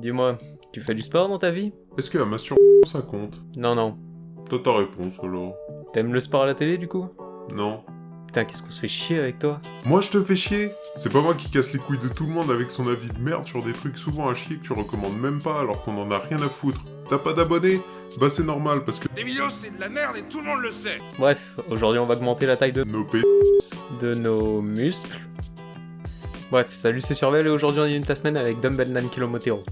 Dis-moi, tu fais du sport dans ta vie? Est-ce que la masturbation ça compte? Non, non. T'as ta réponse alors? T'aimes le sport à la télé du coup? Non. Putain, qu'est-ce qu'on se fait chier avec toi? Moi je te fais chier? C'est pas moi qui casse les couilles de tout le monde avec son avis de merde sur des trucs souvent à chier que tu recommandes même pas alors qu'on en a rien à foutre. T'as pas d'abonnés? Bah c'est normal parce que Des vidéos c'est de la merde et tout le monde le sait. Bref, aujourd'hui on va augmenter la taille de nos muscles. Bref, salut c'est Survel et aujourd'hui on débute ta semaine avec Dumbbell 9 kg Motero.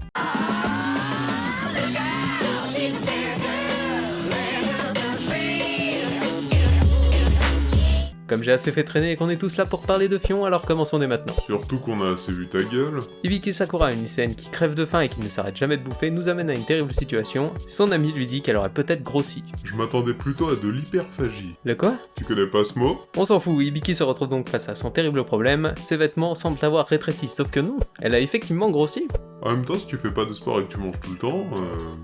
Comme j'ai assez fait traîner et qu'on est tous là pour parler de fion, alors commençons dès maintenant. Surtout qu'on a assez vu ta gueule. Hibiki Sakura, une lycéenne qui crève de faim et qui ne s'arrête jamais de bouffer, nous amène à une terrible situation. Son ami lui dit qu'elle aurait peut-être grossi. Je m'attendais plutôt à de l'hyperphagie. Le quoi? Tu connais pas ce mot? On s'en fout, Hibiki se retrouve donc face à son terrible problème, ses vêtements semblent avoir rétréci, sauf que non, elle a effectivement grossi. En même temps, si tu fais pas de sport et que tu manges tout le temps,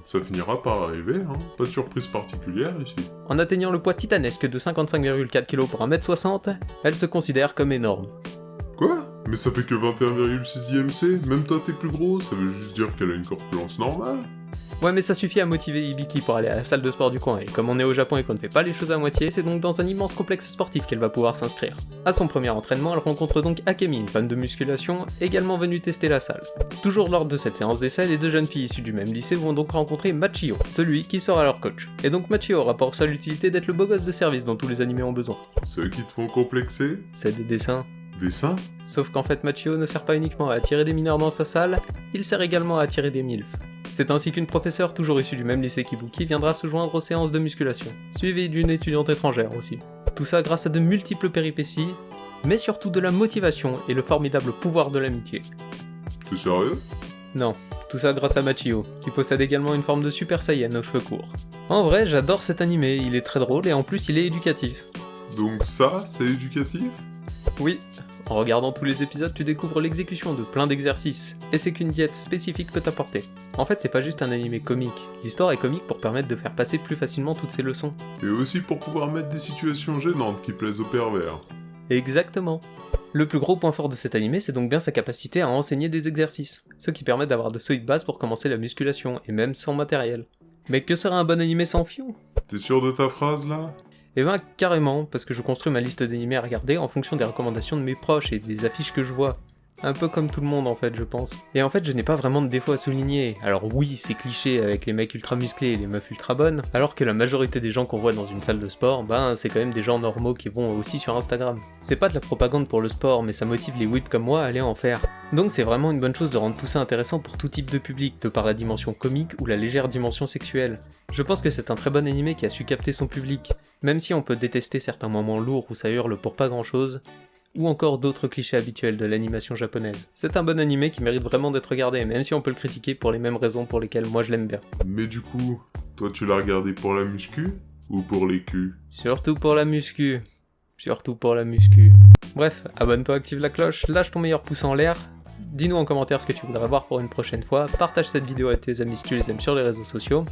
ça finira par arriver, hein. Pas de surprise particulière ici. En atteignant le poids titanesque de 55,4 kg pour 1m60, elle se considère comme énorme. Quoi? Mais ça fait que 21,6 d'IMC? Même toi t'es plus gros, ça veut juste dire qu'elle a une corpulence normale? Ouais, mais ça suffit à motiver Hibiki pour aller à la salle de sport du coin, et comme on est au Japon et qu'on ne fait pas les choses à moitié, c'est donc dans un immense complexe sportif qu'elle va pouvoir s'inscrire. À son premier entraînement, elle rencontre donc Akemi, une fan de musculation, également venue tester la salle. Toujours lors de cette séance d'essai, les deux jeunes filles issues du même lycée vont donc rencontrer Machio, celui qui sera leur coach. Et donc Machio aura pour seule utilité d'être le beau gosse de service dont tous les animés ont besoin. Ceux qui te font complexer? C'est des dessins. Des seins? Sauf qu'en fait Machio ne sert pas uniquement à attirer des mineurs dans sa salle, il sert également à attirer des milfs. C'est ainsi qu'une professeure toujours issue du même lycée qu'Ibuki viendra se joindre aux séances de musculation, suivie d'une étudiante étrangère aussi. Tout ça grâce à de multiples péripéties, mais surtout de la motivation et le formidable pouvoir de l'amitié. T'es sérieux? Non, tout ça grâce à Machio, qui possède également une forme de Super Saiyan aux cheveux courts. En vrai, j'adore cet animé, il est très drôle et en plus il est éducatif. Donc ça, c'est éducatif? Oui, en regardant tous les épisodes, tu découvres l'exécution de plein d'exercices, et c'est qu'une diète spécifique peut t'apporter. En fait, c'est pas juste un animé comique, l'histoire est comique pour permettre de faire passer plus facilement toutes ces leçons. Et aussi pour pouvoir mettre des situations gênantes qui plaisent aux pervers. Exactement. Le plus gros point fort de cet animé, c'est donc bien sa capacité à enseigner des exercices, ce qui permet d'avoir de solides bases pour commencer la musculation, et même sans matériel. Mais que serait un bon animé sans fion? T'es sûr de ta phrase là? Eh ben carrément, parce que je construis ma liste d'animés à regarder en fonction des recommandations de mes proches et des affiches que je vois. Un peu comme tout le monde en fait, je pense. Et en fait, je n'ai pas vraiment de défauts à souligner. Alors oui, c'est cliché avec les mecs ultra musclés et les meufs ultra bonnes, alors que la majorité des gens qu'on voit dans une salle de sport, ben c'est quand même des gens normaux qui vont aussi sur Instagram. C'est pas de la propagande pour le sport, mais ça motive les whips comme moi à aller en faire. Donc c'est vraiment une bonne chose de rendre tout ça intéressant pour tout type de public, de par la dimension comique ou la légère dimension sexuelle. Je pense que c'est un très bon animé qui a su capter son public, même si on peut détester certains moments lourds où ça hurle pour pas grand chose, ou encore d'autres clichés habituels de l'animation japonaise. C'est un bon animé qui mérite vraiment d'être regardé, même si on peut le critiquer pour les mêmes raisons pour lesquelles moi je l'aime bien. Mais du coup, toi tu l'as regardé pour la muscu? Ou pour les culs? Surtout pour la muscu. Surtout pour la muscu. Bref, abonne-toi, active la cloche, lâche ton meilleur pouce en l'air, dis-nous en commentaire ce que tu voudrais voir pour une prochaine fois, partage cette vidéo à tes amis si tu les aimes sur les réseaux sociaux.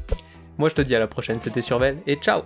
Moi je te dis à la prochaine, c'était Survel, et ciao!